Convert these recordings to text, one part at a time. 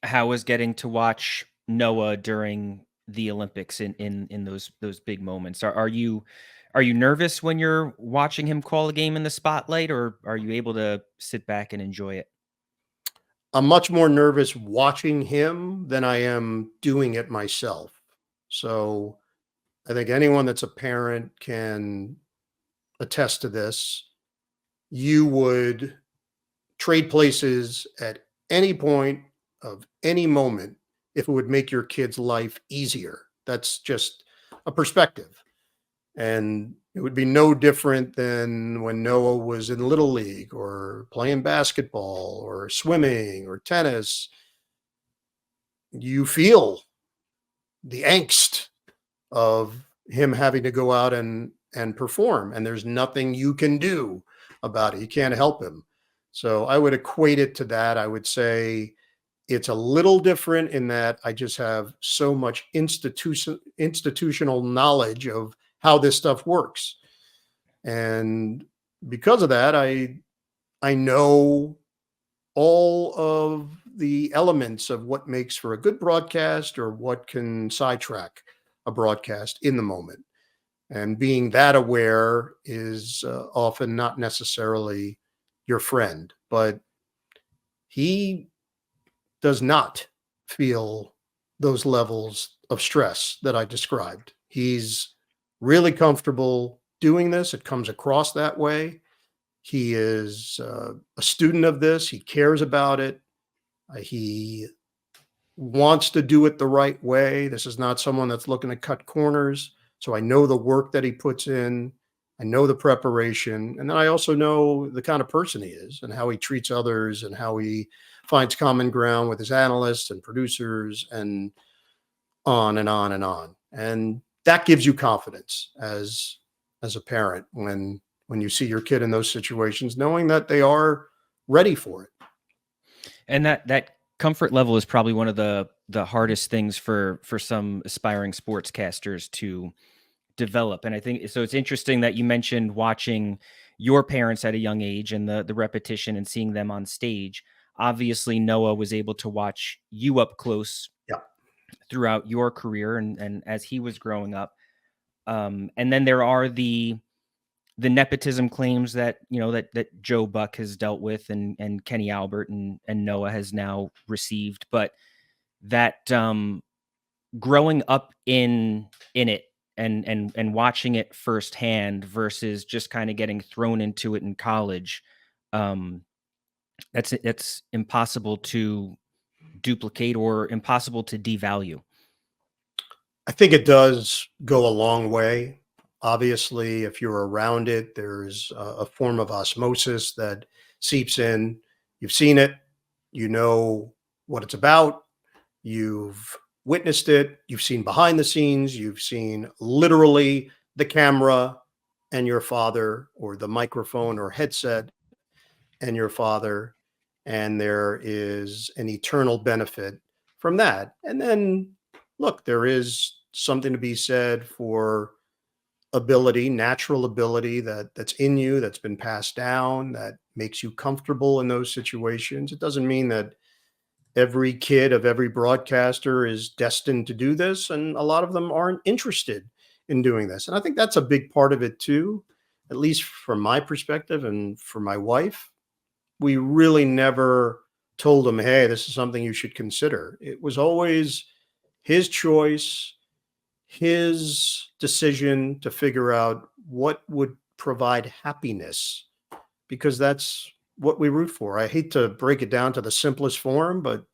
How was getting to watch Noah during the Olympics in those big moments? Are you nervous when you're watching him call a game in the spotlight, or are you able to sit back and enjoy it? I'm much more nervous watching him than I am doing it myself. So I think anyone that's a parent can attest to this. You would trade places at any point of any moment if it would make your kid's life easier. That's just a perspective. And it would be no different than when Noah was in Little League or playing basketball or swimming or tennis. You feel the angst of him having to go out and perform, and there's nothing you can do about it. You can't help him. So I would equate it to that. I would say it's a little different in that I just have so much institutional knowledge of how this stuff works. And because of that, I know all of the elements of what makes for a good broadcast or what can sidetrack a broadcast in the moment. And being that aware is often not necessarily your friend, but he does not feel those levels of stress that I described. He's really comfortable doing this. It comes across that way. He is a student of this. He cares about it. He wants to do it the right way. This is not someone that's looking to cut corners. So I know the work that he puts in. I know the preparation. And then I also know the kind of person he is and how he treats others and how he finds common ground with his analysts and producers and on and on and on. And that gives you confidence as a parent when you see your kid in those situations, knowing that they are ready for it. And that comfort level is probably one of the hardest things for some aspiring sportscasters to develop. And I think so. It's interesting that you mentioned watching your parents at a young age and the repetition and seeing them on stage. Obviously, Noah was able to watch you up close Yeah. throughout your career and as he was growing up. And then there are the nepotism claims that that Joe Buck has dealt with and Kenny Albert and Noah has now received, but that growing up in it and watching it firsthand versus just kind of getting thrown into it in college, um, that's impossible to duplicate or impossible to devalue. I think it does go a long way. Obviously, if you're around it, there's a form of osmosis that seeps in. You've seen it, you know what it's about, you've witnessed it, you've seen behind the scenes, you've seen literally the camera and your father, or the microphone or headset and your father. And there is an eternal benefit from that. And then, look, there is something to be said for ability, natural ability that's in you, that's been passed down, that makes you comfortable in those situations. It doesn't mean that every kid of every broadcaster is destined to do this, and a lot of them aren't interested in doing this. And I think that's a big part of it too, at least from my perspective and for my wife. We really never told him, hey, this is something you should consider. It was always his choice, his decision to figure out what would provide happiness, because that's what we root for. I hate to break it down to the simplest form, but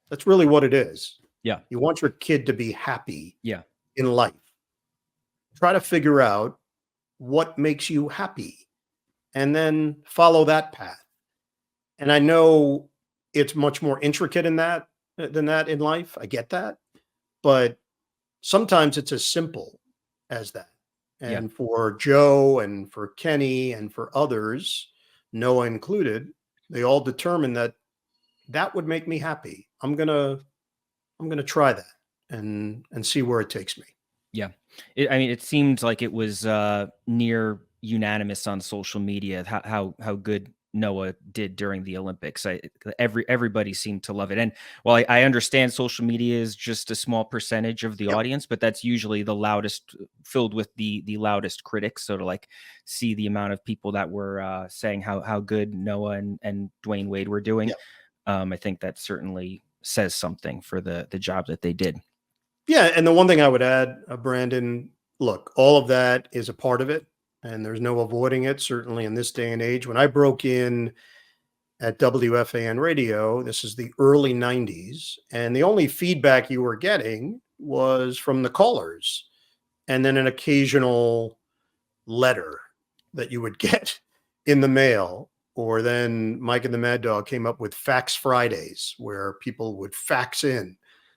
that's really what it is. Yeah. You want your kid to be happy Yeah. in life. Try to figure out what makes you happy and then follow that path. And I know it's much more intricate in that than that in life. I get that. But sometimes it's as simple as that. Yeah. And for Joe and for Kenny and for others, Noah included, they all determined that that would make me happy. I'm gonna try that and see where it takes me. Yeah. I mean, it seemed like it was near unanimous on social media how good Noah did during the Olympics. Everybody seemed to love it. And while I understand social media is just a small percentage of the Yep. audience, but that's usually the loudest, filled with the loudest critics. So to like see the amount of people that were saying how good Noah and Dwayne Wade were doing, Yep. I think that certainly says something for the job that they did. Yeah, and the one thing I would add, Brandon, look, all of that is a part of it, and there's no avoiding it. Certainly in this day and age, when I broke in at WFAN radio, this is the early 90s, and the only feedback you were getting was from the callers, and then an occasional letter that you would get in the mail. Or then Mike and the Mad Dog came up with Fax Fridays, where people would fax in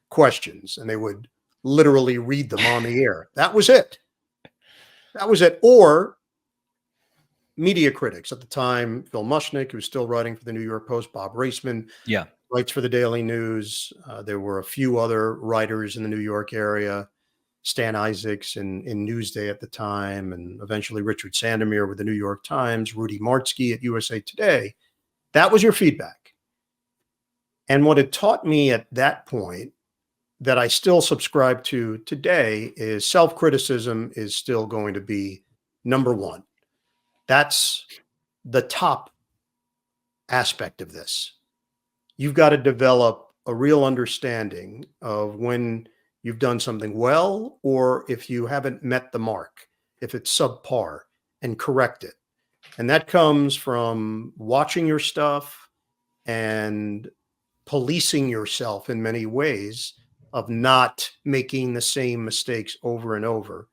questions and they would literally read them on the air. That was it. That was it. Or media critics at the time, Phil Mushnick, who was still writing for the New York Post, Bob Raceman, Yeah. writes for the Daily News. There were a few other writers in the New York area, Stan Isaacs in Newsday at the time, and eventually Richard Sandomir with the New York Times, Rudy Martzke at USA Today. That was your feedback. And what it taught me at that point that I still subscribe to today is self-criticism is still going to be number one. That's the top aspect of this. You've got to develop a real understanding of when you've done something well or if you haven't met the mark, if it's subpar, and correct it. And that comes from watching your stuff and policing yourself in many ways of not making the same mistakes over and over.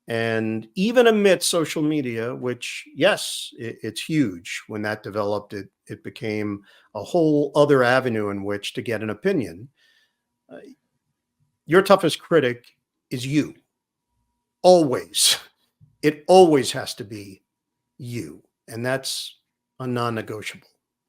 And even amidst social media, which, yes, it's huge. When that developed, it became a whole other avenue in which to get an opinion. Uh, your toughest critic is you. Always. It always has to be you. And that's a non negotiable.